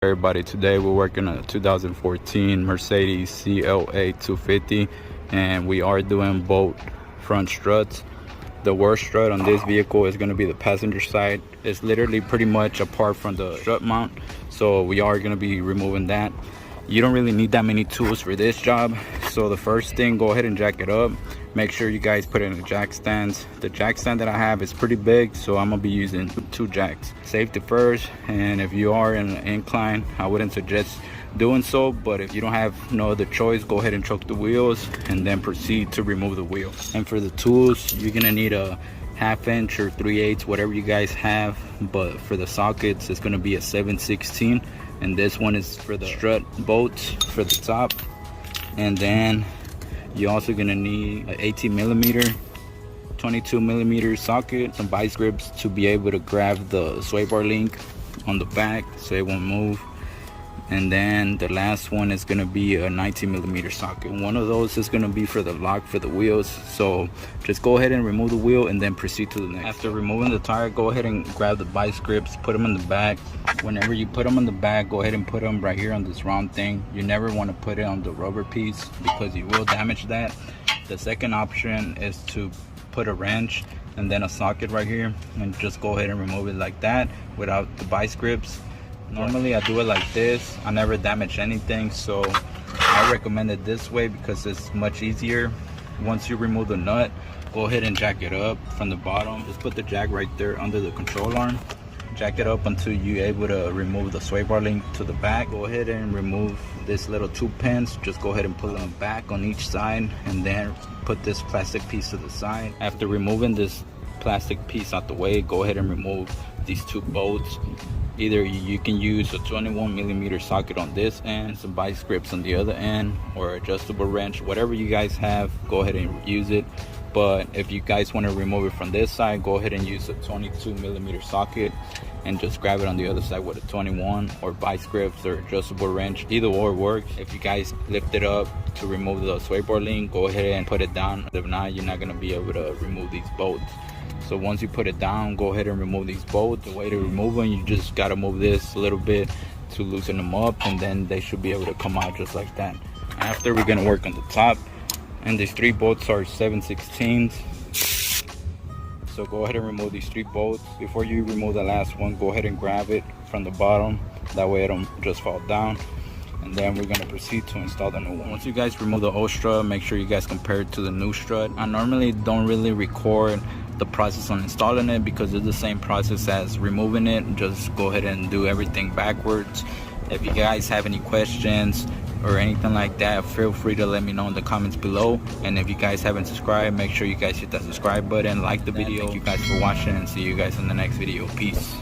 Everybody, today we're working on a 2014 Mercedes CLA 250 and we are doing both front struts. The worst strut on this vehicle is going to be the passenger side. It's literally pretty much apart from the strut mount, so we are going to be removing that. You don't really need that many tools for this job, so the first thing, go ahead and jack it up. Make sure you guys put it in the jack stands. The jack stand that I have is pretty big, so I'm gonna be using two jacks. Safety first, and if you are in an incline, I wouldn't suggest doing so, but if you don't have no other choice, go ahead and choke the wheels and then proceed to remove the wheel. And for the tools, you're gonna need a 1/2 inch or 3/8, whatever you guys have, but for the sockets it's gonna be a 7/16, and this one is for the strut bolts for the top. And then you're also gonna need an 18mm 22mm socket, some vice grips to be able to grab the sway bar link on the back so it won't move. And then the last one is gonna be a 19mm socket. One of those is gonna be for the lock for the wheels. So just go ahead and remove the wheel and then proceed to the next. After removing the tire, go ahead and grab the vice grips, put them in the back. Whenever you put them on the back, go ahead and put them right here on this round thing. You never want to put it on the rubber piece because you will damage that. The second option is to put a wrench and then a socket right here, and just go ahead and remove it like that without the vice grips. Normally I do it like this. I never damage anything, so I recommend it this way because it's much easier. Once you remove the nut, go ahead and jack it up from the bottom. Just put the jack right there under the control arm. Jack it up until you're able to remove the sway bar link to the back. Go ahead and remove this little 2 pins. Just go ahead and pull them back on each side, and then put this plastic piece to the side. After removing this plastic piece out the way, go ahead and remove these 2 bolts. Either you can use a 21mm socket on this end, some vice grips on the other end, or adjustable wrench. Whatever you guys have, go ahead and use it. But if you guys want to remove it from this side, go ahead and use a 22mm socket and just grab it on the other side with a 21, or vice grips or adjustable wrench. Either or works. If you guys lift it up to remove the sway bar link, go ahead and put it down. If not, you're not going to be able to remove these bolts. So once you put it down, go ahead and remove these bolts. The way to remove them, you just got to move this a little bit to loosen them up, and then they should be able to come out just like that. After, we're going to work on the top, and these 3 bolts are 7/16. So go ahead and remove these 3 bolts. Before you remove the last one, go ahead and grab it from the bottom. That way it don't just fall down. And then we're going to proceed to install the new one. Once you guys remove the old strut, make sure you guys compare it to the new strut. I normally don't really record the process on installing it because it's the same process as removing it. Just go ahead and do everything backwards. If you guys have any questions or anything like that, feel free to let me know in the comments below. And if you guys haven't subscribed, make sure you guys hit that subscribe button, like the video. Thank you guys for watching, and see you guys in the next video. Peace.